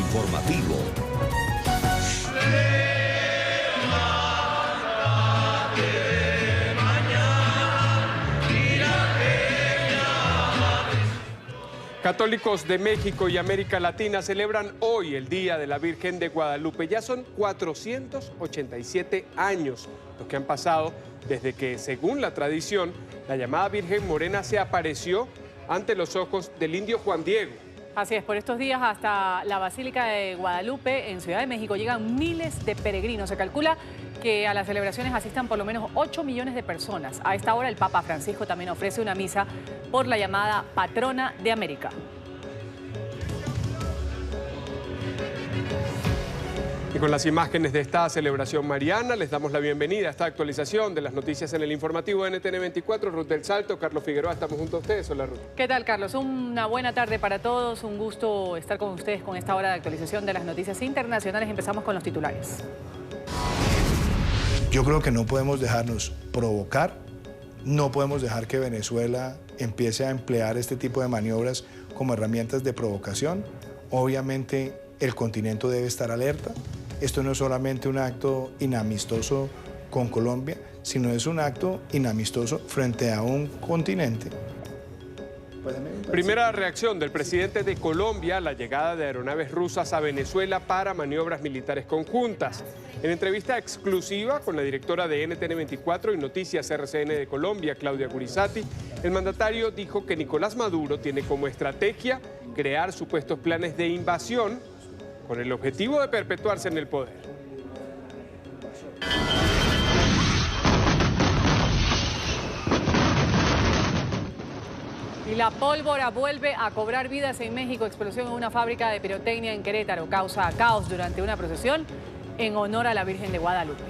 informativo. Católicos de México y América Latina celebran hoy el Día de la Virgen de Guadalupe. Ya son 487 años los que han pasado desde que, según la tradición, la llamada Virgen Morena se apareció ante los ojos del indio Juan Diego. Así es, por estos días hasta la Basílica de Guadalupe en Ciudad de México llegan miles de peregrinos. Se calcula que a las celebraciones asistan por lo menos 8 millones de personas. A esta hora el Papa Francisco también ofrece una misa por la llamada Patrona de América. Y con las imágenes de esta celebración mariana, les damos la bienvenida a esta actualización de las noticias en el informativo de NTN 24. Ruth del Salto, Carlos Figueroa, estamos junto a ustedes. Hola, Ruth. ¿Qué tal, Carlos? Una buena tarde para todos. Un gusto estar con ustedes con esta hora de actualización de las noticias internacionales. Empezamos con los titulares. Yo creo que no podemos dejarnos provocar, no podemos dejar que Venezuela empiece a emplear este tipo de maniobras como herramientas de provocación. Obviamente el continente debe estar alerta. Esto no es solamente un acto inamistoso con Colombia, sino es un acto inamistoso frente a un continente. Primera reacción del presidente de Colombia a la llegada de aeronaves rusas a Venezuela para maniobras militares conjuntas. En entrevista exclusiva con la directora de NTN 24 y Noticias RCN de Colombia, Claudia Gurizati, el mandatario dijo que Nicolás Maduro tiene como estrategia crear supuestos planes de invasión con el objetivo de perpetuarse en el poder. Y la pólvora vuelve a cobrar vidas en México. Explosión en una fábrica de pirotecnia en Querétaro causa caos durante una procesión en honor a la Virgen de Guadalupe.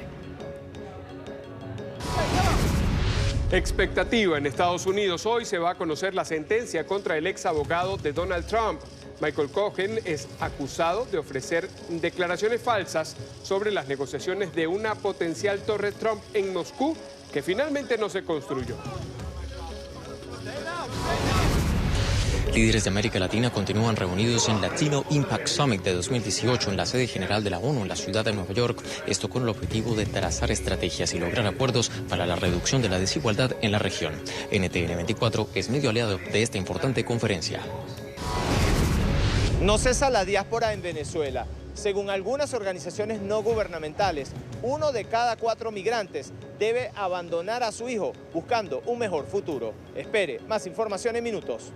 Expectativa en Estados Unidos. Hoy se va a conocer la sentencia contra el ex abogado de Donald Trump. Michael Cohen es acusado de ofrecer declaraciones falsas sobre las negociaciones de una potencial torre Trump en Moscú que finalmente no se construyó. Líderes de América Latina continúan reunidos en Latino Impact Summit de 2018 en la sede general de la ONU en la ciudad de Nueva York. Esto con el objetivo de trazar estrategias y lograr acuerdos para la reducción de la desigualdad en la región. NTN 24 es medio aliado de esta importante conferencia. No cesa la diáspora en Venezuela. Según algunas organizaciones no gubernamentales, 1 de cada 4 migrantes debe abandonar a su hijo buscando un mejor futuro. Espere más información en minutos.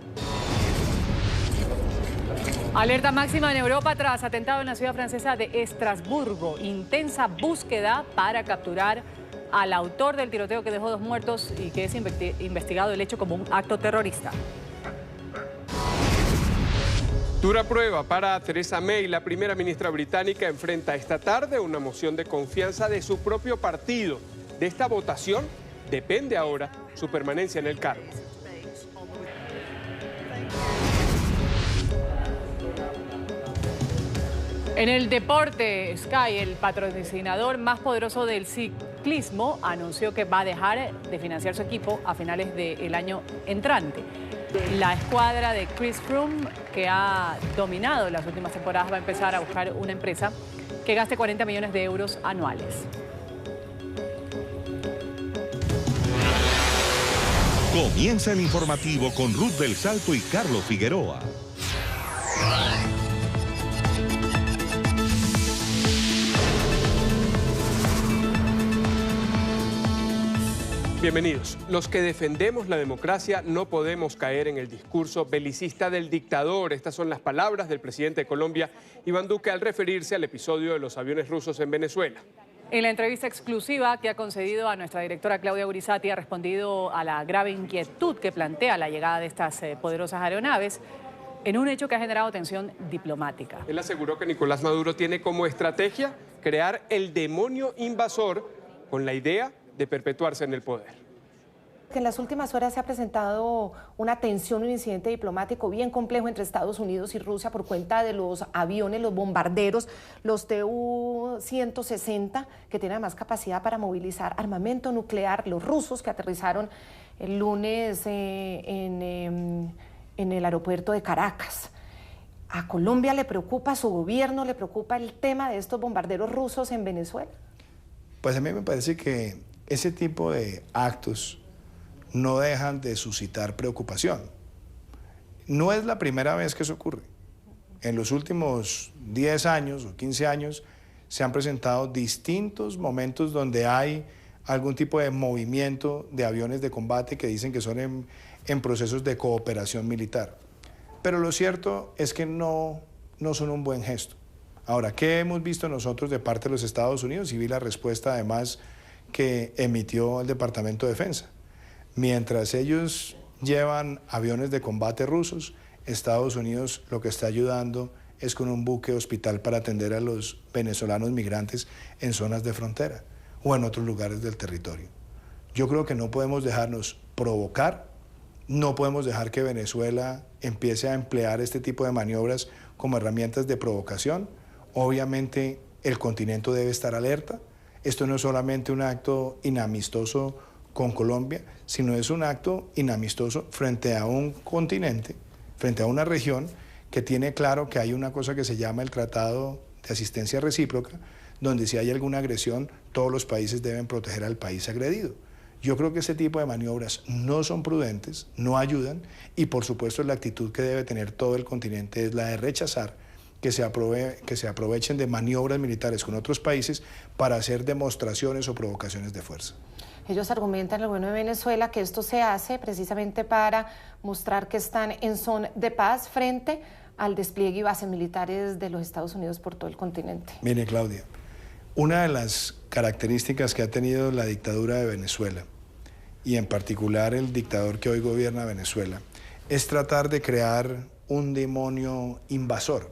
Alerta máxima en Europa tras atentado en la ciudad francesa de Estrasburgo. Intensa búsqueda para capturar al autor del tiroteo que dejó 2 muertos y que es investigado el hecho como un acto terrorista. Dura prueba para Theresa May. La primera ministra británica enfrenta esta tarde una moción de confianza de su propio partido. De esta votación depende ahora su permanencia en el cargo. En el deporte, Sky, el patrocinador más poderoso del ciclismo, anunció que va a dejar de financiar su equipo a finales del año entrante. La escuadra de Chris Froome, que ha dominado las últimas temporadas, va a empezar a buscar una empresa que gaste 40 millones de euros anuales. Comienza el informativo con Ruth del Salto y Carlos Figueroa. Bienvenidos. Los que defendemos la democracia no podemos caer en el discurso belicista del dictador. Estas son las palabras del presidente de Colombia, Iván Duque, al referirse al episodio de los aviones rusos en Venezuela. En la entrevista exclusiva que ha concedido a nuestra directora Claudia Gurizati, ha respondido a la grave inquietud que plantea la llegada de estas poderosas aeronaves en un hecho que ha generado tensión diplomática. Él aseguró que Nicolás Maduro tiene como estrategia crear el demonio invasor con la idea de perpetuarse en el poder. Que en las últimas horas se ha presentado una tensión, un incidente diplomático bien complejo entre Estados Unidos y Rusia por cuenta de los aviones, los bombarderos, los Tu-160, que tienen más capacidad para movilizar armamento nuclear, los rusos que aterrizaron el lunes en el aeropuerto de Caracas. ¿A Colombia le preocupa, a su gobierno le preocupa el tema de estos bombarderos rusos en Venezuela? Pues a mí me parece que ese tipo de actos no dejan de suscitar preocupación. No es la primera vez que eso ocurre. En los últimos 10 años o 15 años se han presentado distintos momentos donde hay algún tipo de movimiento de aviones de combate que dicen que son en procesos de cooperación militar. Pero lo cierto es que no son un buen gesto. Ahora, ¿qué hemos visto nosotros de parte de los Estados Unidos? Y vi la respuesta además que emitió el Departamento de Defensa. Mientras ellos llevan aviones de combate rusos, Estados Unidos lo que está ayudando es con un buque hospital para atender a los venezolanos migrantes en zonas de frontera o en otros lugares del territorio. Yo creo que no podemos dejarnos provocar, no podemos dejar que Venezuela empiece a emplear este tipo de maniobras como herramientas de provocación. Obviamente el continente debe estar alerta. Esto no es solamente un acto inamistoso con Colombia, sino es un acto inamistoso frente a un continente, frente a una región que tiene claro que hay una cosa que se llama el Tratado de Asistencia Recíproca, donde si hay alguna agresión, todos los países deben proteger al país agredido. Yo creo que ese tipo de maniobras no son prudentes, no ayudan, y por supuesto la actitud que debe tener todo el continente es la de rechazar que se aprovechen de maniobras militares con otros países para hacer demostraciones o provocaciones de fuerza. Ellos argumentan, el gobierno de Venezuela, que esto se hace precisamente para mostrar que están en son de paz frente al despliegue y bases militares de los Estados Unidos por todo el continente. Mire, Claudia, una de las características que ha tenido la dictadura de Venezuela, y en particular el dictador que hoy gobierna Venezuela, es tratar de crear un demonio invasor,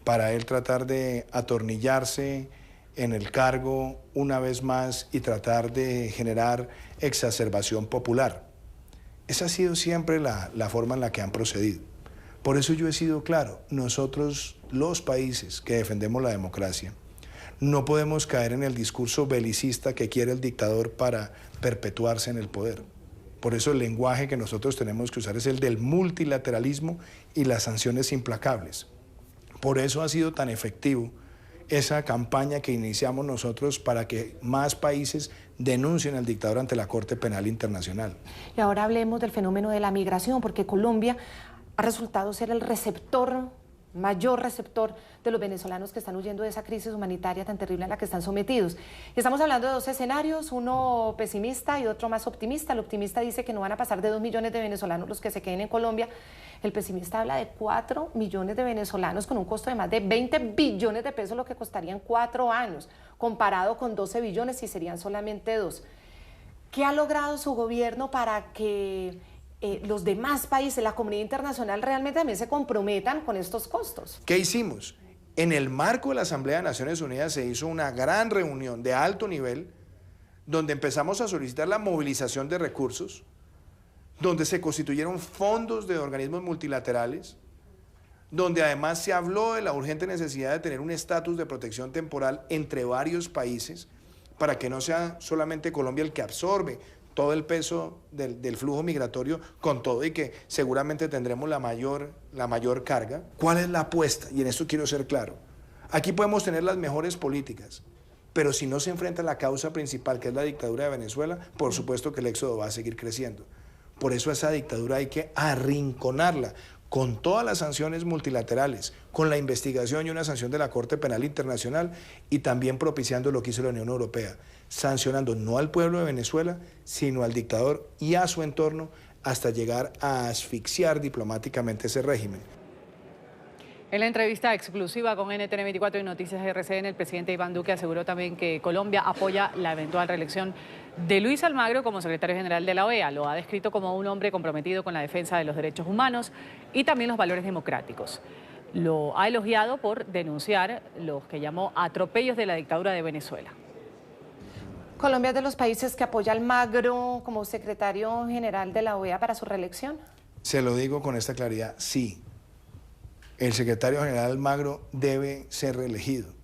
para él tratar de atornillarse en el cargo una vez más y tratar de generar exacerbación popular. Esa ha sido siempre la forma en la que han procedido. Por eso yo he sido claro, nosotros, los países que defendemos la democracia, no podemos caer en el discurso belicista que quiere el dictador para perpetuarse en el poder. Por eso el lenguaje que nosotros tenemos que usar es el del multilateralismo y las sanciones implacables. Por eso ha sido tan efectivo esa campaña que iniciamos nosotros para que más países denuncien al dictador ante la Corte Penal Internacional. Y ahora hablemos del fenómeno de la migración, porque Colombia ha resultado ser el mayor receptor de los venezolanos que están huyendo de esa crisis humanitaria tan terrible a la que están sometidos. Estamos hablando de dos escenarios, uno pesimista y otro más optimista. El optimista dice que no van a pasar de 2 millones de venezolanos los que se queden en Colombia. El pesimista habla de 4 millones de venezolanos con un costo de más de 20 billones de pesos, lo que costarían 4 años, comparado con 12 billones y serían solamente 2. ¿Qué ha logrado su gobierno para que los demás países, la comunidad internacional, realmente también se comprometan con estos costos? ¿Qué hicimos? En el marco de la Asamblea de Naciones Unidas se hizo una gran reunión de alto nivel donde empezamos a solicitar la movilización de recursos, donde se constituyeron fondos de organismos multilaterales, donde además se habló de la urgente necesidad de tener un estatus de protección temporal entre varios países para que no sea solamente Colombia el que absorbe todo el peso del flujo migratorio, con todo y que seguramente tendremos la mayor carga. ¿Cuál es la apuesta? Y en esto quiero ser claro. Aquí podemos tener las mejores políticas, pero si no se enfrenta a la causa principal, que es la dictadura de Venezuela, por supuesto que el éxodo va a seguir creciendo. Por eso esa dictadura hay que arrinconarla con todas las sanciones multilaterales, con la investigación y una sanción de la Corte Penal Internacional y también propiciando lo que hizo la Unión Europea, sancionando no al pueblo de Venezuela, sino al dictador y a su entorno hasta llegar a asfixiar diplomáticamente ese régimen. En la entrevista exclusiva con NTN24 y Noticias RCN, el presidente Iván Duque aseguró también que Colombia apoya la eventual reelección de Luis Almagro como secretario general de la OEA. Lo ha descrito como un hombre comprometido con la defensa de los derechos humanos y también los valores democráticos. Lo ha elogiado por denunciar los que llamó atropellos de la dictadura de Venezuela. ¿Colombia es de los países que apoya a Almagro como secretario general de la OEA para su reelección? Se lo digo con esta claridad, sí. El secretario general Almagro debe ser reelegido.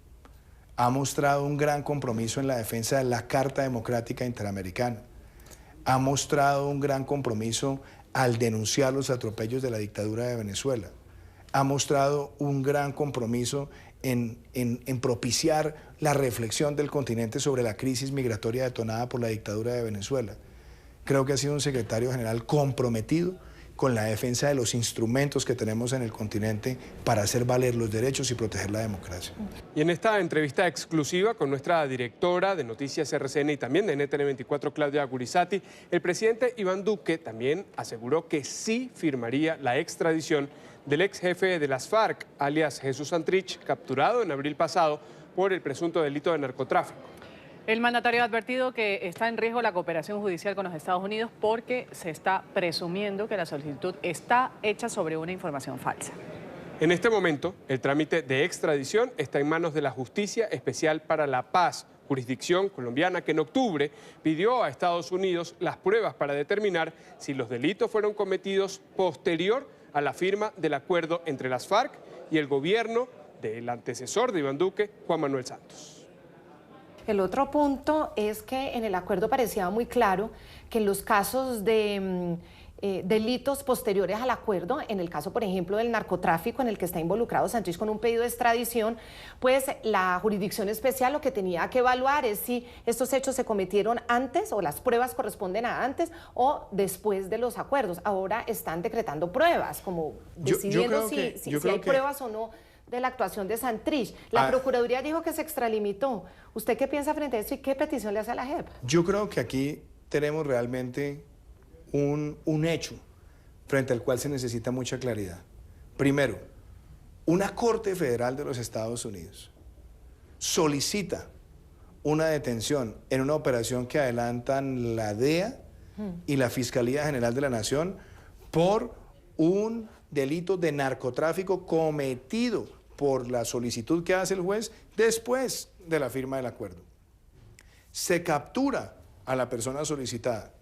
Ha mostrado un gran compromiso en la defensa de la Carta Democrática Interamericana. Ha mostrado un gran compromiso al denunciar los atropellos de la dictadura de Venezuela. ha mostrado un gran compromiso en propiciar la reflexión del continente sobre la crisis migratoria detonada por la dictadura de Venezuela. Creo que ha sido un secretario general comprometido con la defensa de los instrumentos que tenemos en el continente para hacer valer los derechos y proteger la democracia. Y en esta entrevista exclusiva con nuestra directora de Noticias RCN y también de NTN24, Claudia Gurizati, el presidente Iván Duque también aseguró que sí firmaría la extradición del ex jefe de las FARC, alias Jesús Santrich, capturado en abril pasado por el presunto delito de narcotráfico. El mandatario ha advertido que está en riesgo la cooperación judicial con los Estados Unidos porque se está presumiendo que la solicitud está hecha sobre una información falsa. En este momento, el trámite de extradición está en manos de la Justicia Especial para la Paz, jurisdicción colombiana que en octubre pidió a Estados Unidos las pruebas para determinar si los delitos fueron cometidos posterior a la firma del acuerdo entre las FARC y el gobierno del antecesor de Iván Duque, Juan Manuel Santos. El otro punto es que en el acuerdo parecía muy claro que en los casos de delitos posteriores al acuerdo, en el caso, por ejemplo, del narcotráfico en el que está involucrado Santrich con un pedido de extradición, pues la jurisdicción especial lo que tenía que evaluar es si estos hechos se cometieron antes o las pruebas corresponden a antes o después de los acuerdos. Ahora están decretando pruebas, como decidiendo si hay pruebas o no de la actuación de Santrich. La Procuraduría dijo que se extralimitó. ¿Usted qué piensa frente a eso y qué petición le hace a la JEP? Yo creo que aquí tenemos realmente un hecho frente al cual se necesita mucha claridad. Primero, una Corte Federal de los Estados Unidos solicita una detención en una operación que adelantan la DEA y la Fiscalía General de la Nación por un delito de narcotráfico cometido por la solicitud que hace el juez después de la firma del acuerdo. Se captura a la persona solicitada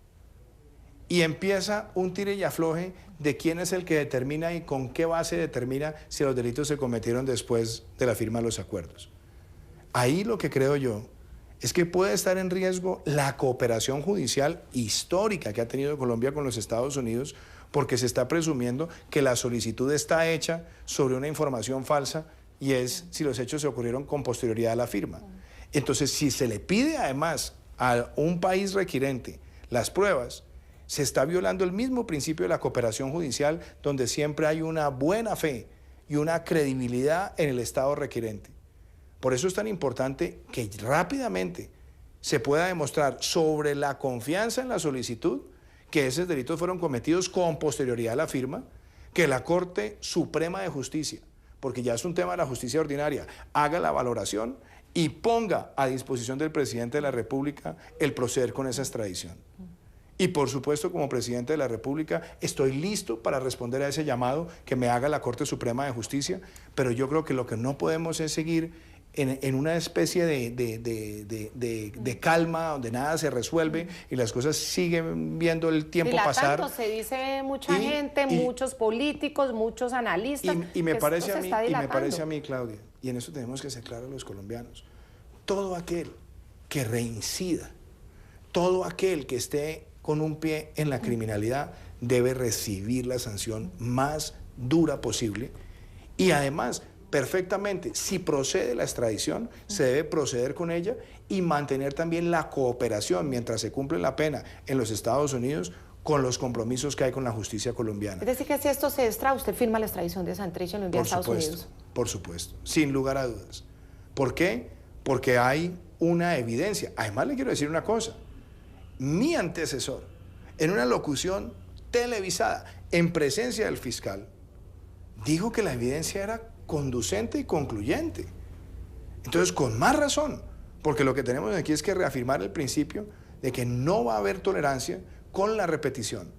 y empieza un tire y afloje de quién es el que determina y con qué base determina si los delitos se cometieron después de la firma de los acuerdos. Ahí lo que creo yo es que puede estar en riesgo la cooperación judicial histórica que ha tenido Colombia con los Estados Unidos, porque se está presumiendo que la solicitud está hecha sobre una información falsa y es si los hechos se ocurrieron con posterioridad a la firma. Entonces, si se le pide además a un país requirente las pruebas, se está violando el mismo principio de la cooperación judicial, donde siempre hay una buena fe y una credibilidad en el Estado requirente. Por eso es tan importante que rápidamente se pueda demostrar sobre la confianza en la solicitud que esos delitos fueron cometidos con posterioridad a la firma, que la Corte Suprema de Justicia, porque ya es un tema de la justicia ordinaria, haga la valoración y ponga a disposición del presidente de la República el proceder con esa extradición. Y por supuesto, como presidente de la República, estoy listo para responder a ese llamado que me haga la Corte Suprema de Justicia, pero yo creo que lo que no podemos es seguir en una especie de calma, donde nada se resuelve y las cosas siguen viendo el tiempo pasar. Se dice mucha gente, muchos políticos, muchos analistas. Y me parece a mí, Claudia, y en eso tenemos que ser claros los colombianos, todo aquel que reincida, todo aquel que esté con un pie en la criminalidad debe recibir la sanción más dura posible y además perfectamente, si procede la extradición, se debe proceder con ella y mantener también la cooperación mientras se cumple la pena en los Estados Unidos con los compromisos que hay con la justicia colombiana. Es decir, que si esto se extra, usted firma la extradición de Santrich y lo envía a Estados Unidos. Por supuesto, sin lugar a dudas. ¿Por qué? Porque hay una evidencia. Además, le quiero decir una cosa. Mi antecesor, en una locución televisada, en presencia del fiscal, dijo que la evidencia era conducente y concluyente. Entonces, con más razón, porque lo que tenemos aquí es que reafirmar el principio de que no va a haber tolerancia con la repetición.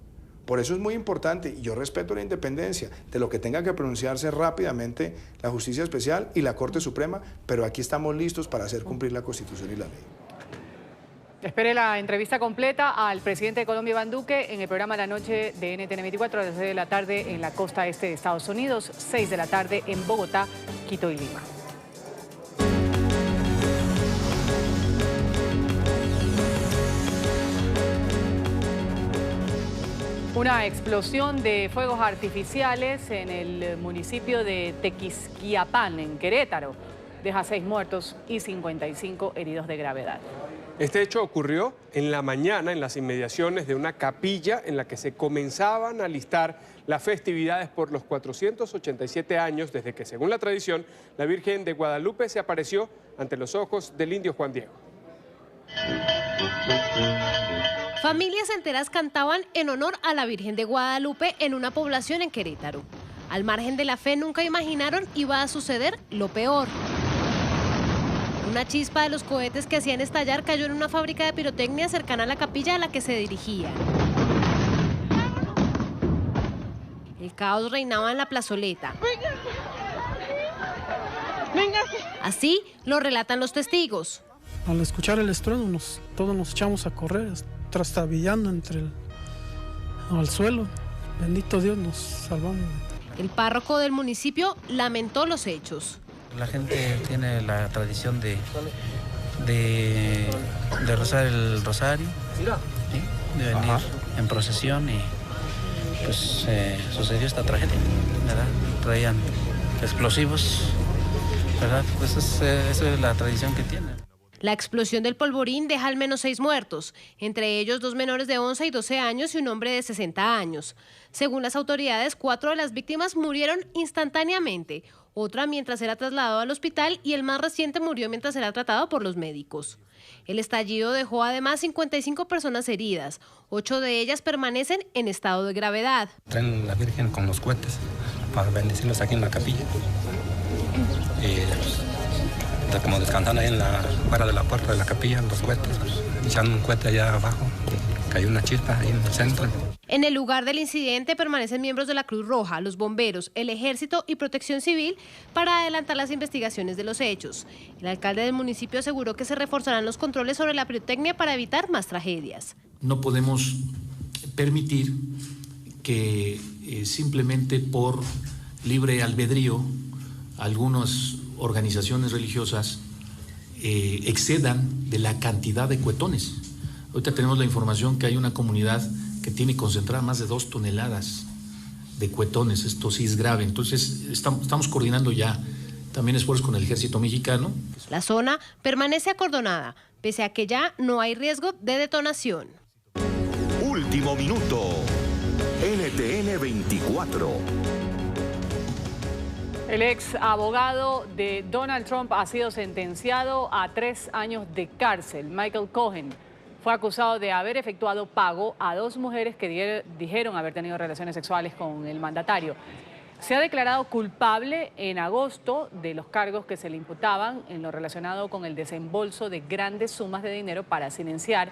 Por eso es muy importante, y yo respeto la independencia de lo que tenga que pronunciarse rápidamente la Justicia Especial y la Corte Suprema, pero aquí estamos listos para hacer cumplir la Constitución y la ley. Espere la entrevista completa al presidente de Colombia, Iván Duque, en el programa La Noche de NTN24 a las 6 de la tarde en la costa este de Estados Unidos, 6 de la tarde en Bogotá, Quito y Lima. Una explosión de fuegos artificiales en el municipio de Tequisquiapan, en Querétaro, deja 6 muertos y 55 heridos de gravedad. Este hecho ocurrió en la mañana en las inmediaciones de una capilla en la que se comenzaban a alistar las festividades por los 487 años desde que, según la tradición, la Virgen de Guadalupe se apareció ante los ojos del indio Juan Diego. Familias enteras cantaban en honor a la Virgen de Guadalupe en una población en Querétaro. Al margen de la fe, nunca imaginaron iba a suceder lo peor. Una chispa de los cohetes que hacían estallar cayó en una fábrica de pirotecnia cercana a la capilla a la que se dirigían. El caos reinaba en la plazoleta. Así lo relatan los testigos. Al escuchar el estruendo, todos nos echamos a correr, trastabillando al suelo. Bendito Dios, nos salvamos. El párroco del municipio lamentó los hechos. La gente tiene la tradición de rezar el rosario, ¿sí? De venir en procesión y pues sucedió esta tragedia, ¿verdad? Traían explosivos, ¿verdad? Pues esa es la tradición que tienen. La explosión del polvorín deja al menos 6 muertos, entre ellos 2 menores de 11 y 12 años y un hombre de 60 años. Según las autoridades, 4 de las víctimas murieron instantáneamente, otra mientras era trasladado al hospital y el más reciente murió mientras era tratado por los médicos. El estallido dejó además 55 personas heridas, 8 de ellas permanecen en estado de gravedad. Traen la Virgen con los cohetes para bendecirlos aquí en la capilla. Como descansan ahí fuera de la puerta de la capilla, los cohetes, echando un cohete allá abajo, cayó una chispa ahí en el centro. En el lugar del incidente permanecen miembros de la Cruz Roja, los bomberos, el Ejército y Protección Civil para adelantar las investigaciones de los hechos. El alcalde del municipio aseguró que se reforzarán los controles sobre la pirotecnia para evitar más tragedias. No podemos permitir que simplemente por libre albedrío algunos organizaciones religiosas excedan de la cantidad de cuetones. Ahorita tenemos la información que hay una comunidad que tiene concentrada más de 2 toneladas de cuetones. Esto sí es grave. Entonces estamos coordinando ya también esfuerzos con el Ejército Mexicano. La zona permanece acordonada, pese a que ya no hay riesgo de detonación. Último minuto. NTN 24. El ex abogado de Donald Trump ha sido sentenciado a 3 años de cárcel. Michael Cohen fue acusado de haber efectuado pago a 2 mujeres que dijeron haber tenido relaciones sexuales con el mandatario. Se ha declarado culpable en agosto de los cargos que se le imputaban en lo relacionado con el desembolso de grandes sumas de dinero para silenciar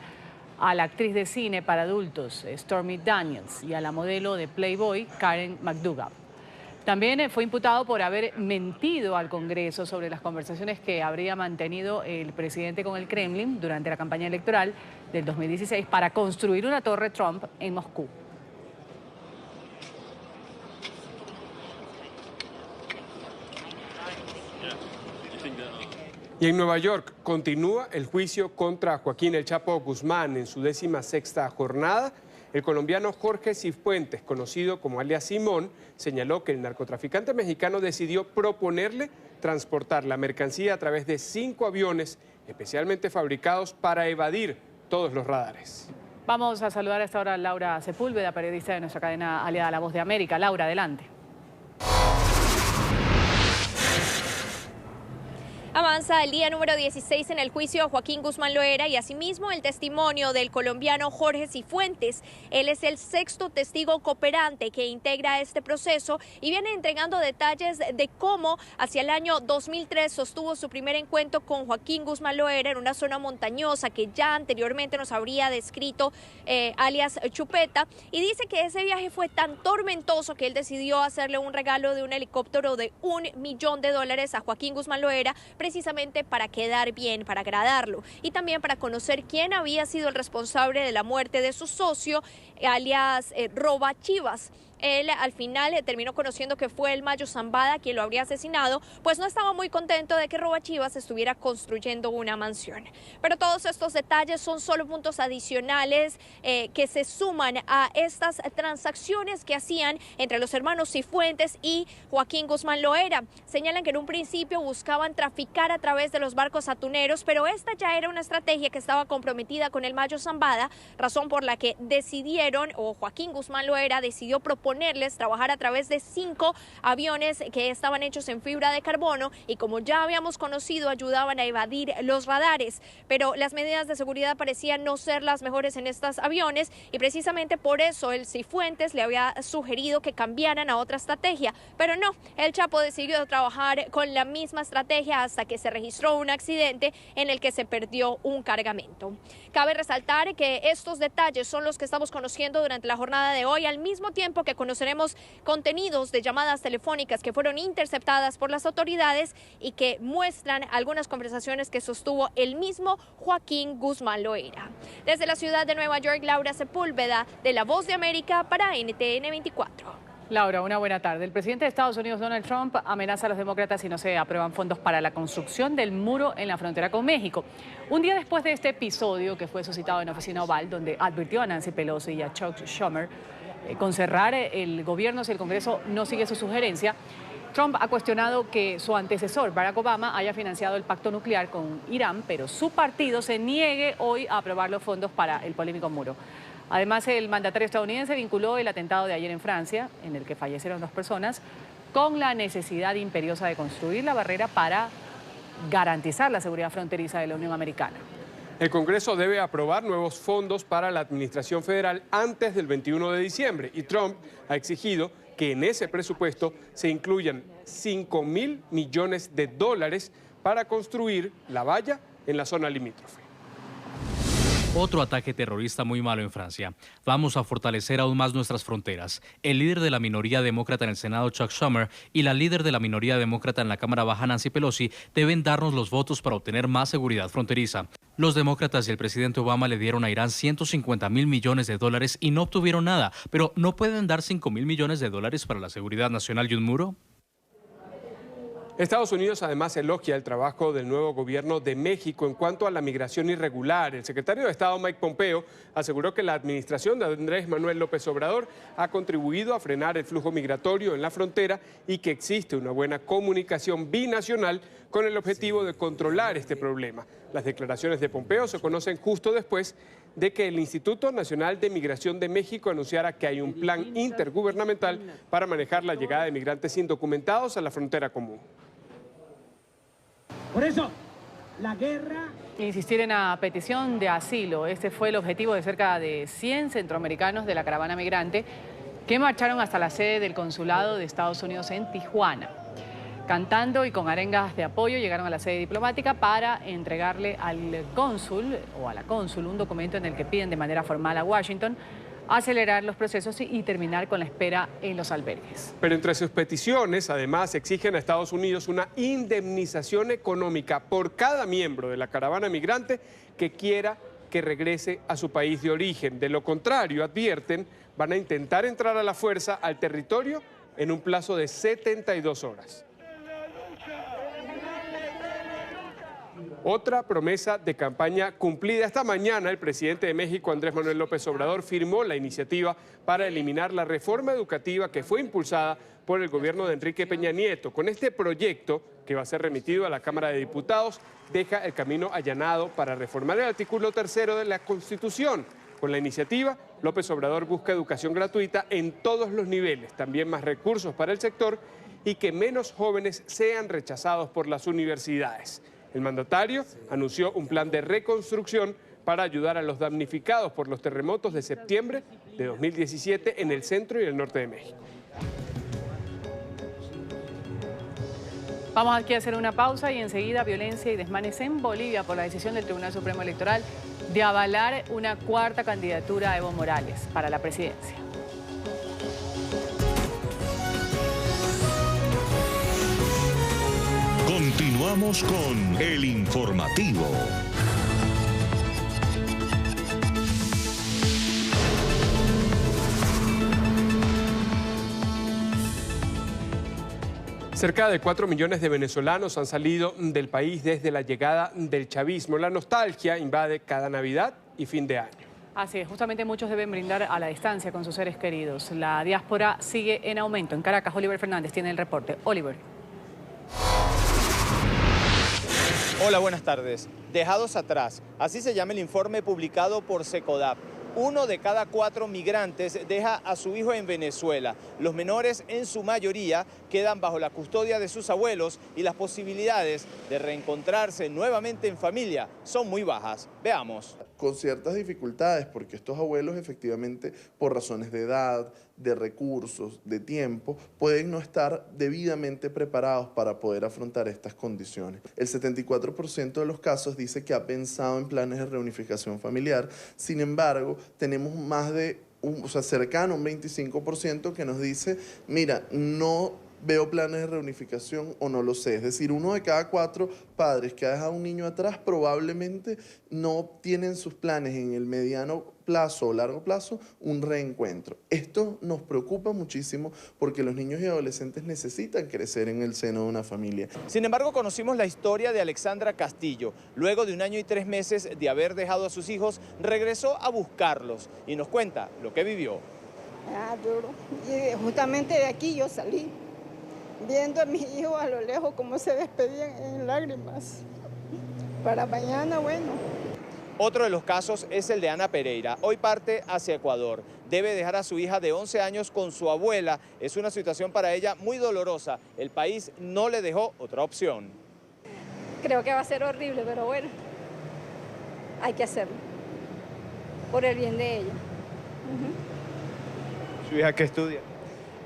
a la actriz de cine para adultos Stormy Daniels y a la modelo de Playboy Karen McDougal. También fue imputado por haber mentido al Congreso sobre las conversaciones que habría mantenido el presidente con el Kremlin durante la campaña electoral del 2016 para construir una torre Trump en Moscú. Y en Nueva York continúa el juicio contra Joaquín El Chapo Guzmán en su 16ª jornada. El colombiano Jorge Cifuentes, conocido como alias Simón, señaló que el narcotraficante mexicano decidió proponerle transportar la mercancía a través de 5 aviones especialmente fabricados para evadir todos los radares. Vamos a saludar a esta hora a Laura Sepúlveda, periodista de nuestra cadena aliada La Voz de América. Laura, adelante. Avanza el día número 16 en el juicio a Joaquín Guzmán Loera y asimismo el testimonio del colombiano Jorge Cifuentes. Él es el 6º testigo cooperante que integra este proceso y viene entregando detalles de cómo hacia el año 2003 sostuvo su primer encuentro con Joaquín Guzmán Loera en una zona montañosa que ya anteriormente nos habría descrito alias Chupeta, y dice que ese viaje fue tan tormentoso que él decidió hacerle un regalo de un helicóptero de $1 millón a Joaquín Guzmán Loera, precisamente para quedar bien, para agradarlo y también para conocer quién había sido el responsable de la muerte de su socio, alias Roba Chivas. él al final terminó conociendo que fue el Mayo Zambada quien lo habría asesinado, pues no estaba muy contento de que Robachivas estuviera construyendo una mansión. Pero todos estos detalles son solo puntos adicionales que se suman a estas transacciones que hacían entre los hermanos Cifuentes y Joaquín Guzmán Loera. Señalan que en un principio buscaban traficar a través de los barcos atuneros, pero esta ya era una estrategia que estaba comprometida con el Mayo Zambada, razón por la que decidieron, o Joaquín Guzmán Loera decidió proponerles trabajar a través de 5 aviones que estaban hechos en fibra de carbono y, como ya habíamos conocido, ayudaban a evadir los radares. Pero las medidas de seguridad parecían no ser las mejores en estos aviones y precisamente por eso el Cifuentes le había sugerido que cambiaran a otra estrategia. Pero no, el Chapo decidió trabajar con la misma estrategia hasta que se registró un accidente en el que se perdió un cargamento. Cabe resaltar que estos detalles son los que estamos conociendo durante la jornada de hoy, al mismo tiempo que conoceremos contenidos de llamadas telefónicas que fueron interceptadas por las autoridades y que muestran algunas conversaciones que sostuvo el mismo Joaquín Guzmán Loera. Desde la ciudad de Nueva York, Laura Sepúlveda, de La Voz de América para NTN 24. Laura, una buena tarde. El presidente de Estados Unidos, Donald Trump, amenaza a los demócratas si no se aprueban fondos para la construcción del muro en la frontera con México. Un día después de este episodio, que fue suscitado en la oficina Oval, donde advirtió a Nancy Pelosi y a Chuck Schumer con cerrar el gobierno si el Congreso no sigue su sugerencia, Trump ha cuestionado que su antecesor, Barack Obama, haya financiado el pacto nuclear con Irán, pero su partido se niegue hoy a aprobar los fondos para el polémico muro. Además, el mandatario estadounidense vinculó el atentado de ayer en Francia, en el que fallecieron 2 personas, con la necesidad imperiosa de construir la barrera para garantizar la seguridad fronteriza de la Unión Americana. El Congreso debe aprobar nuevos fondos para la Administración Federal antes del 21 de diciembre y Trump ha exigido que en ese presupuesto se incluyan $5.000 millones para construir la valla en la zona limítrofe. Otro ataque terrorista muy malo en Francia. Vamos a fortalecer aún más nuestras fronteras. El líder de la minoría demócrata en el Senado, Chuck Schumer, y la líder de la minoría demócrata en la Cámara Baja, Nancy Pelosi, deben darnos los votos para obtener más seguridad fronteriza. Los demócratas y el presidente Obama le dieron a Irán $150.000 millones y no obtuvieron nada, pero ¿no pueden dar $5.000 millones para la seguridad nacional y un muro? Estados Unidos además elogia el trabajo del nuevo gobierno de México en cuanto a la migración irregular. El secretario de Estado Mike Pompeo aseguró que la administración de Andrés Manuel López Obrador ha contribuido a frenar el flujo migratorio en la frontera y que existe una buena comunicación binacional con el objetivo de controlar este problema. Las declaraciones de Pompeo se conocen justo después de que el Instituto Nacional de Migración de México anunciara que hay un plan intergubernamental para manejar la llegada de migrantes indocumentados a la frontera común. Por eso, la guerra... Insistir en la petición de asilo. Este fue el objetivo de cerca de 100 centroamericanos de la caravana migrante que marcharon hasta la sede del consulado de Estados Unidos en Tijuana. Cantando y con arengas de apoyo llegaron a la sede diplomática para entregarle al cónsul o a la cónsul un documento en el que piden de manera formal a Washington acelerar los procesos y terminar con la espera en los albergues. Pero entre sus peticiones, además, exigen a Estados Unidos una indemnización económica por cada miembro de la caravana migrante que quiera que regrese a su país de origen. De lo contrario, advierten, van a intentar entrar a la fuerza al territorio en un plazo de 72 horas. Otra promesa de campaña cumplida. Esta mañana el presidente de México, Andrés Manuel López Obrador, firmó la iniciativa para eliminar la reforma educativa que fue impulsada por el gobierno de Enrique Peña Nieto. Con este proyecto, que va a ser remitido a la Cámara de Diputados, deja el camino allanado para reformar el artículo 3 de la Constitución. Con la iniciativa, López Obrador busca educación gratuita en todos los niveles, también más recursos para el sector y que menos jóvenes sean rechazados por las universidades. El mandatario anunció un plan de reconstrucción para ayudar a los damnificados por los terremotos de septiembre de 2017 en el centro y el norte de México. Vamos aquí a hacer una pausa y enseguida violencia y desmanes en Bolivia por la decisión del Tribunal Supremo Electoral de avalar una 4ª candidatura a Evo Morales para la presidencia. Continuamos con El Informativo. Cerca de 4 millones de venezolanos han salido del país desde la llegada del chavismo. La nostalgia invade cada Navidad y fin de año. Así es, justamente muchos deben brindar a la distancia con sus seres queridos. La diáspora sigue en aumento. En Caracas, Oliver Fernández tiene el reporte. Oliver. Hola, buenas tardes. Dejados atrás, así se llama el informe publicado por Secodap. 1 de cada 4 migrantes deja a su hijo en Venezuela. Los menores, en su mayoría, quedan bajo la custodia de sus abuelos y las posibilidades de reencontrarse nuevamente en familia son muy bajas. Veamos. Con ciertas dificultades, porque estos abuelos efectivamente, por razones de edad, de recursos, de tiempo, pueden no estar debidamente preparados para poder afrontar estas condiciones. El 74% de los casos dice que ha pensado en planes de reunificación familiar. Sin embargo, tenemos más de, cercano a un 25% que nos dice, mira, no veo planes de reunificación o no lo sé. Es decir, 1 de cada 4 padres que ha dejado un niño atrás probablemente no tienen sus planes en el mediano plazo o largo plazo un reencuentro. Esto nos preocupa muchísimo porque los niños y adolescentes necesitan crecer en el seno de una familia. Sin embargo, conocimos la historia de Alexandra Castillo. Luego de 1 año y 3 meses de haber dejado a sus hijos, regresó a buscarlos y nos cuenta lo que vivió. Duro. Y justamente de aquí yo salí, viendo a mis hijos a lo lejos cómo se despedían en lágrimas. Para mañana, bueno. Otro de los casos es el de Ana Pereira. Hoy parte hacia Ecuador. Debe dejar a su hija de 11 años con su abuela. Es una situación para ella muy dolorosa. El país no le dejó otra opción. Creo que va a ser horrible, pero bueno, hay que hacerlo. Por el bien de ella. ¿Su hija qué estudia?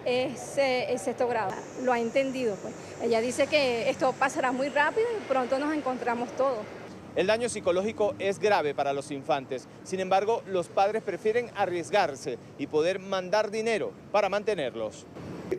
Es sexto grado. Lo ha entendido, pues. Ella dice que esto pasará muy rápido y pronto nos encontramos todos. El daño psicológico es grave para los infantes. Sin embargo, los padres prefieren arriesgarse y poder mandar dinero para mantenerlos.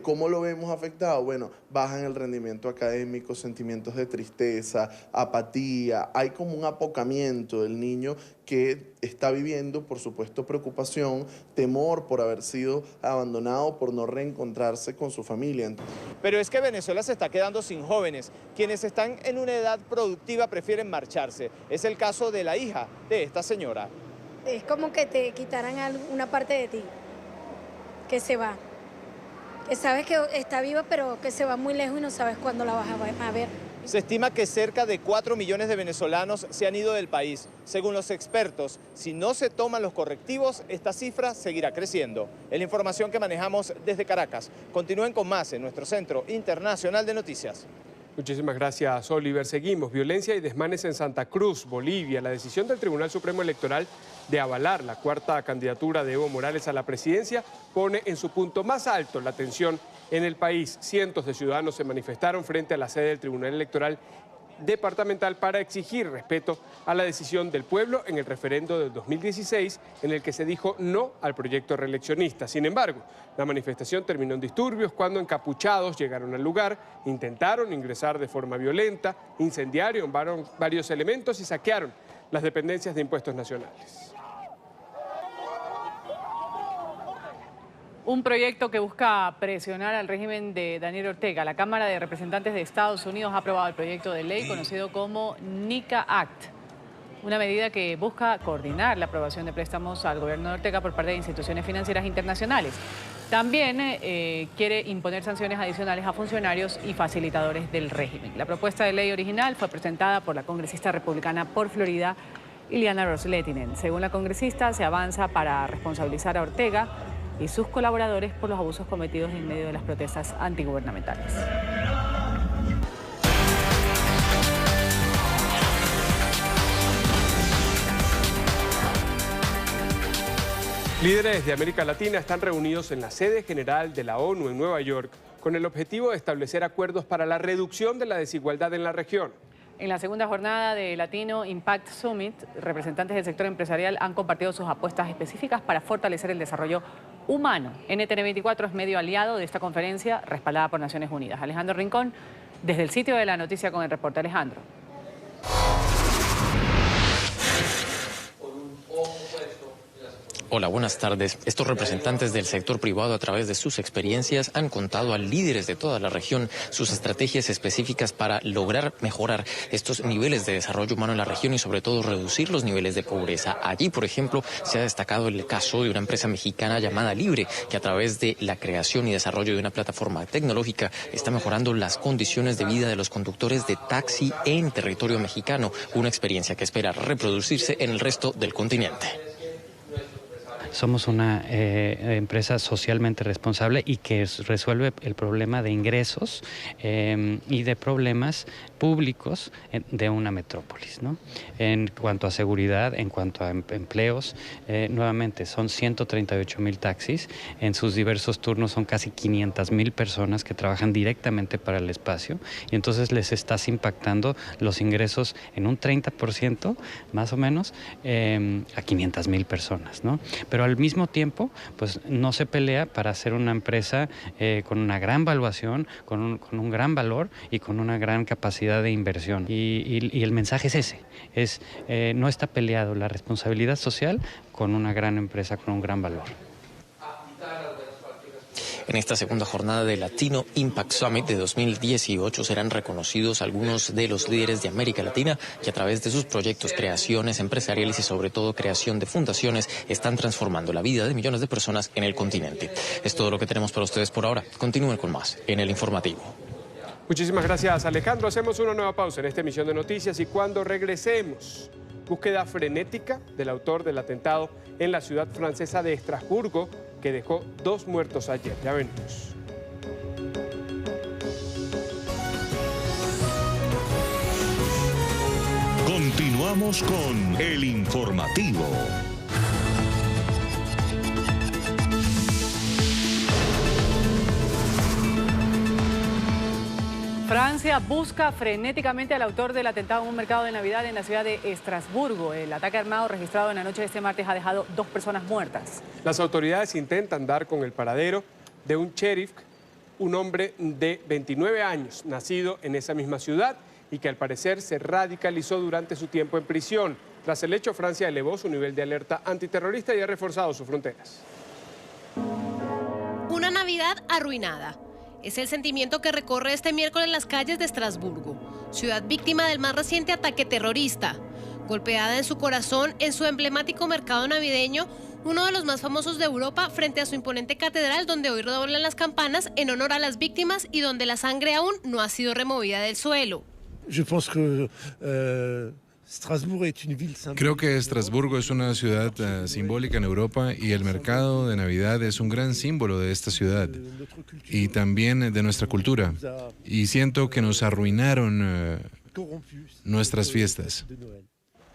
¿Cómo lo vemos afectado? Bueno, bajan el rendimiento académico, sentimientos de tristeza, apatía. Hay como un apocamiento del niño que está viviendo, por supuesto, preocupación, temor por haber sido abandonado, por no reencontrarse con su familia. Pero es que Venezuela se está quedando sin jóvenes. Quienes están en una edad productiva prefieren marcharse. Es el caso de la hija de esta señora. Es como que te quitaran una parte de ti, que se va. Que sabes que está viva, pero que se va muy lejos y no sabes cuándo la vas a ver. Se estima que cerca de 4 millones de venezolanos se han ido del país. Según los expertos, si no se toman los correctivos, esta cifra seguirá creciendo. Es la información que manejamos desde Caracas. Continúen con más en nuestro Centro Internacional de Noticias. Muchísimas gracias, Oliver. Seguimos. Violencia y desmanes en Santa Cruz, Bolivia. La decisión del Tribunal Supremo Electoral de avalar la 4ª candidatura de Evo Morales a la presidencia pone en su punto más alto la tensión en el país. Cientos de ciudadanos se manifestaron frente a la sede del Tribunal Electoral departamental para exigir respeto a la decisión del pueblo en el referendo del 2016 en el que se dijo no al proyecto reeleccionista. Sin embargo, la manifestación terminó en disturbios cuando encapuchados llegaron al lugar, intentaron ingresar de forma violenta, incendiaron varios elementos y saquearon las dependencias de impuestos nacionales. Un proyecto que busca presionar al régimen de Daniel Ortega. La Cámara de Representantes de Estados Unidos ha aprobado el proyecto de ley conocido como NICA Act, una medida que busca coordinar la aprobación de préstamos al gobierno de Ortega por parte de instituciones financieras internacionales. También quiere imponer sanciones adicionales a funcionarios y facilitadores del régimen. La propuesta de ley original fue presentada por la congresista republicana por Florida, Ileana Ros-Lehtinen. Según la congresista, se avanza para responsabilizar a Ortega y sus colaboradores por los abusos cometidos en medio de las protestas antigubernamentales. Líderes de América Latina están reunidos en la sede general de la ONU en Nueva York con el objetivo de establecer acuerdos para la reducción de la desigualdad en la región. En la segunda jornada de Latino Impact Summit, representantes del sector empresarial han compartido sus apuestas específicas para fortalecer el desarrollo humano. NTN24 es medio aliado de esta conferencia respaldada por Naciones Unidas. Alejandro Rincón, desde el sitio de la noticia con el reporte. Alejandro. Hola, buenas tardes. Estos representantes del sector privado, a través de sus experiencias, han contado a líderes de toda la región sus estrategias específicas para lograr mejorar estos niveles de desarrollo humano en la región y sobre todo reducir los niveles de pobreza. Allí, por ejemplo, se ha destacado el caso de una empresa mexicana llamada Libre, que a través de la creación y desarrollo de una plataforma tecnológica está mejorando las condiciones de vida de los conductores de taxi en territorio mexicano, una experiencia que espera reproducirse en el resto del continente. Somos una empresa socialmente responsable y que resuelve el problema de ingresos y de problemas públicos de una metrópolis, ¿no? En cuanto a seguridad, en cuanto a empleos, nuevamente son 138,000 taxis, en sus diversos turnos son casi 500,000 personas que trabajan directamente para el espacio y entonces les estás impactando los ingresos en un 30% más o menos a 500,000 personas, ¿no? Pero al mismo tiempo, pues no se pelea para hacer una empresa con una gran valuación, con un gran valor y con una gran capacidad de inversión. Y el mensaje es ese, no está peleado la responsabilidad social con una gran empresa, con un gran valor. En esta segunda jornada del Latino Impact Summit de 2018 serán reconocidos algunos de los líderes de América Latina que a través de sus proyectos, creaciones empresariales y sobre todo creación de fundaciones están transformando la vida de millones de personas en el continente. Es todo lo que tenemos para ustedes por ahora. Continúen con más en el informativo. Muchísimas gracias, Alejandro. Hacemos una nueva pausa en esta emisión de noticias y cuando regresemos, búsqueda frenética del autor del atentado en la ciudad francesa de Estrasburgo, que dejó 2 muertos ayer. Ya venimos. Continuamos con el informativo. Francia busca frenéticamente al autor del atentado en un mercado de Navidad en la ciudad de Estrasburgo. El ataque armado registrado en la noche de este martes ha dejado 2 personas muertas. Las autoridades intentan dar con el paradero de un sheriff, un hombre de 29 años, nacido en esa misma ciudad y que al parecer se radicalizó durante su tiempo en prisión. Tras el hecho, Francia elevó su nivel de alerta antiterrorista y ha reforzado sus fronteras. Una Navidad arruinada. Es el sentimiento que recorre este miércoles las calles de Estrasburgo, ciudad víctima del más reciente ataque terrorista. Golpeada en su corazón, en su emblemático mercado navideño, uno de los más famosos de Europa, frente a su imponente catedral donde hoy redoblan las campanas en honor a las víctimas y donde la sangre aún no ha sido removida del suelo. Creo que Estrasburgo es una ciudad simbólica en Europa y el mercado de Navidad es un gran símbolo de esta ciudad y también de nuestra cultura. Y siento que nos arruinaron nuestras fiestas.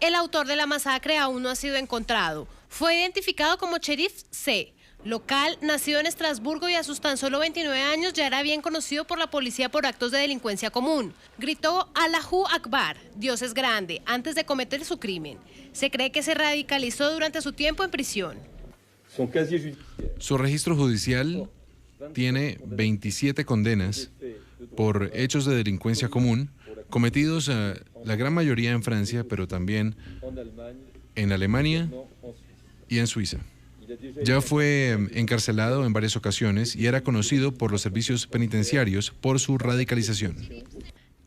El autor de la masacre aún no ha sido encontrado. Fue identificado como Sheriff C. Local, nacido en Estrasburgo y a sus tan solo 29 años ya era bien conocido por la policía por actos de delincuencia común. Gritó Allahu Akbar, Dios es grande, antes de cometer su crimen. Se cree que se radicalizó durante su tiempo en prisión. Su registro judicial tiene 27 condenas por hechos de delincuencia común cometidos la gran mayoría en Francia, pero también en Alemania y en Suiza. Ya fue encarcelado en varias ocasiones y era conocido por los servicios penitenciarios por su radicalización.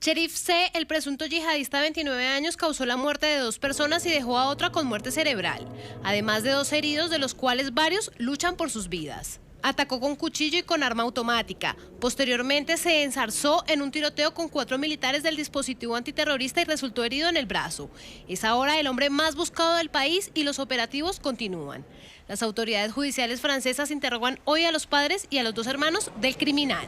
Sheriff C., el presunto yihadista de 29 años, causó la muerte de 2 personas y dejó a otra con muerte cerebral, además de 2 heridos, de los cuales varios luchan por sus vidas. Atacó con cuchillo y con arma automática. Posteriormente se enzarzó en un tiroteo con 4 militares del dispositivo antiterrorista y resultó herido en el brazo. Es ahora el hombre más buscado del país y los operativos continúan. Las autoridades judiciales francesas interrogan hoy a los padres y a los 2 hermanos del criminal.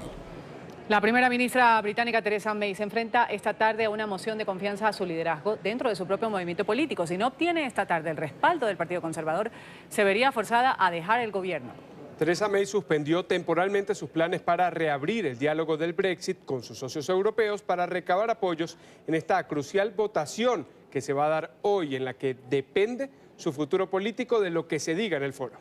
La primera ministra británica Theresa May se enfrenta esta tarde a una moción de confianza a su liderazgo dentro de su propio movimiento político. Si no obtiene esta tarde el respaldo del Partido Conservador, se vería forzada a dejar el gobierno. Theresa May suspendió temporalmente sus planes para reabrir el diálogo del Brexit con sus socios europeos para recabar apoyos en esta crucial votación que se va a dar hoy, en la que depende su futuro político de lo que se diga en el foro.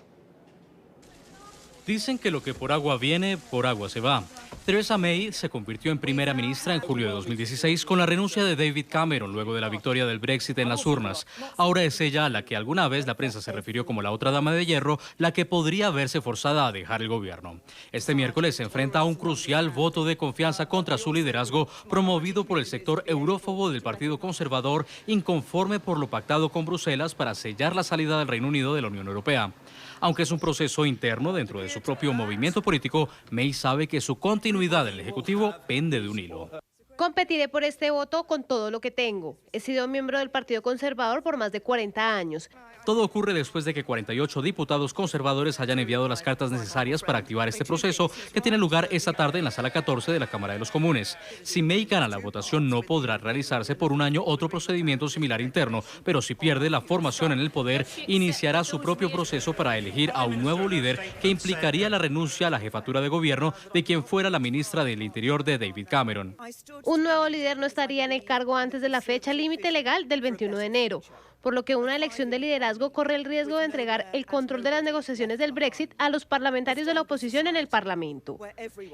Dicen que lo que por agua viene, por agua se va. Theresa May se convirtió en primera ministra en julio de 2016 con la renuncia de David Cameron luego de la victoria del Brexit en las urnas. Ahora es ella a la que alguna vez la prensa se refirió como la otra dama de hierro, la que podría verse forzada a dejar el gobierno. Este miércoles se enfrenta a un crucial voto de confianza contra su liderazgo promovido por el sector eurófobo del Partido Conservador, inconforme por lo pactado con Bruselas para sellar la salida del Reino Unido de la Unión Europea. Aunque es un proceso interno dentro de su propio movimiento político, May sabe que su continuidad en el Ejecutivo pende de un hilo. Competiré por este voto con todo lo que tengo. He sido miembro del Partido Conservador por más de 40 años. Todo ocurre después de que 48 diputados conservadores hayan enviado las cartas necesarias para activar este proceso, que tiene lugar esta tarde en la Sala 14 de la Cámara de los Comunes. Si May gana la votación, no podrá realizarse por un año otro procedimiento similar interno, pero si pierde la formación en el poder, iniciará su propio proceso para elegir a un nuevo líder que implicaría la renuncia a la jefatura de gobierno de quien fuera la ministra del Interior de David Cameron. Un nuevo líder no estaría en el cargo antes de la fecha límite legal del 21 de enero. Por lo que una elección de liderazgo corre el riesgo de entregar el control de las negociaciones del Brexit a los parlamentarios de la oposición en el Parlamento.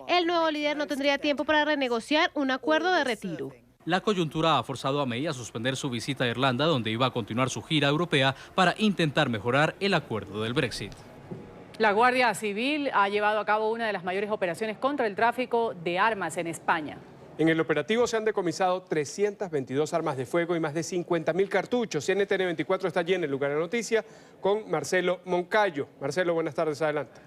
El nuevo líder no tendría tiempo para renegociar un acuerdo de retiro. La coyuntura ha forzado a May a suspender su visita a Irlanda, donde iba a continuar su gira europea para intentar mejorar el acuerdo del Brexit. La Guardia Civil ha llevado a cabo una de las mayores operaciones contra el tráfico de armas en España. En el operativo se han decomisado 322 armas de fuego y más de 50.000 cartuchos. NTN 24 está allí en el lugar de noticia con Marcelo Moncayo. Marcelo, buenas tardes, adelante.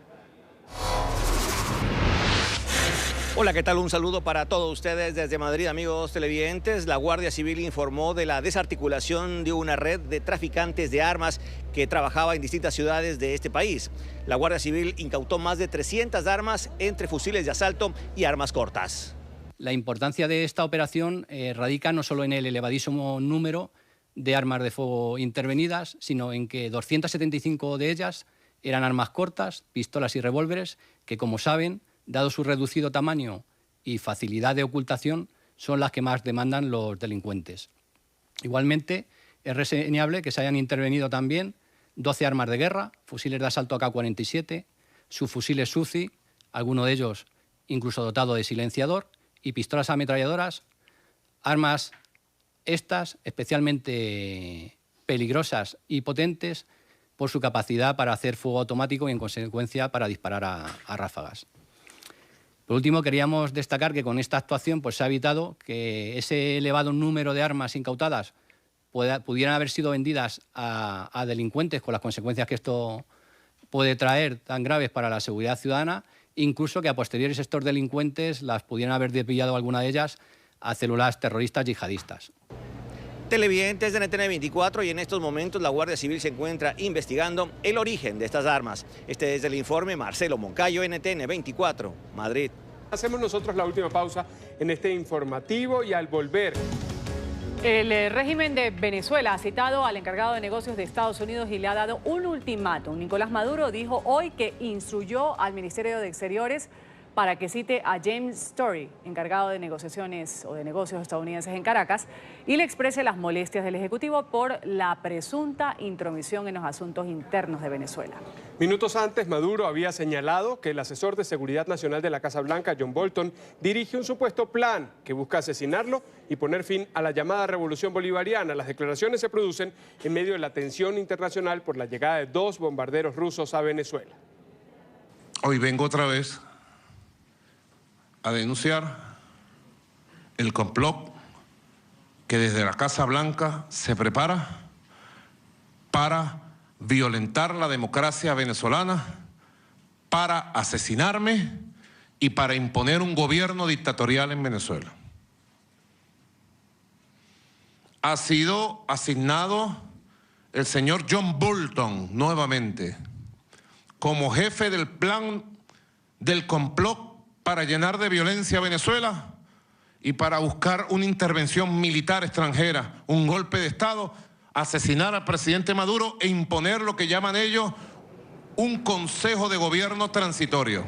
Hola, ¿qué tal? Un saludo para todos ustedes desde Madrid, amigos televidentes. La Guardia Civil informó de la desarticulación de una red de traficantes de armas que trabajaba en distintas ciudades de este país. La Guardia Civil incautó más de 300 armas entre fusiles de asalto y armas cortas. La importancia de esta operación radica no solo en el elevadísimo número de armas de fuego intervenidas, sino en que 275 de ellas eran armas cortas, pistolas y revólveres, que, como saben, dado su reducido tamaño y facilidad de ocultación, son las que más demandan los delincuentes. Igualmente, es reseñable que se hayan intervenido también 12 armas de guerra, fusiles de asalto AK-47, subfusiles SUCI, alguno de ellos incluso dotado de silenciador, y pistolas ametralladoras, armas estas especialmente peligrosas y potentes por su capacidad para hacer fuego automático y, en consecuencia, para disparar a ráfagas. Por último, queríamos destacar que con esta actuación se ha evitado que ese elevado número de armas incautadas pudieran haber sido vendidas a delincuentes, con las consecuencias que esto puede traer tan graves para la seguridad ciudadana, incluso que a posteriores estos delincuentes las pudieran haber desviado alguna de ellas a células terroristas yihadistas. Televidentes de NTN 24, y en estos momentos la Guardia Civil se encuentra investigando el origen de estas armas. Este es el informe, Marcelo Moncayo, NTN 24, Madrid. Hacemos nosotros la última pausa en este informativo y al volver... El régimen de Venezuela ha citado al encargado de negocios de Estados Unidos y le ha dado un ultimátum. Nicolás Maduro dijo hoy que instruyó al Ministerio de Exteriores para que cite a James Story, encargado de negociaciones o de negocios estadounidenses en Caracas, y le exprese las molestias del Ejecutivo por la presunta intromisión en los asuntos internos de Venezuela. Minutos antes, Maduro había señalado que el asesor de Seguridad Nacional de la Casa Blanca, John Bolton, dirige un supuesto plan que busca asesinarlo y poner fin a la llamada Revolución Bolivariana. Las declaraciones se producen en medio de la tensión internacional por la llegada de 2 bombarderos rusos a Venezuela. Hoy vengo otra vez a denunciar el complot que desde la Casa Blanca se prepara para violentar la democracia venezolana, para asesinarme y para imponer un gobierno dictatorial en Venezuela. Ha sido asignado el señor John Bolton nuevamente como jefe del plan del complot para llenar de violencia a Venezuela y para buscar una intervención militar extranjera, un golpe de Estado, asesinar al presidente Maduro e imponer lo que llaman ellos un consejo de gobierno transitorio.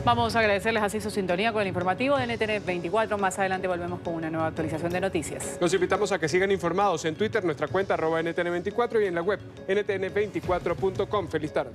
Vamos a agradecerles así su sintonía con el informativo de NTN 24. Más adelante volvemos con una nueva actualización de noticias. Los invitamos a que sigan informados en Twitter, nuestra cuenta @NTN24 y en la web ntn24.com. Feliz tarde.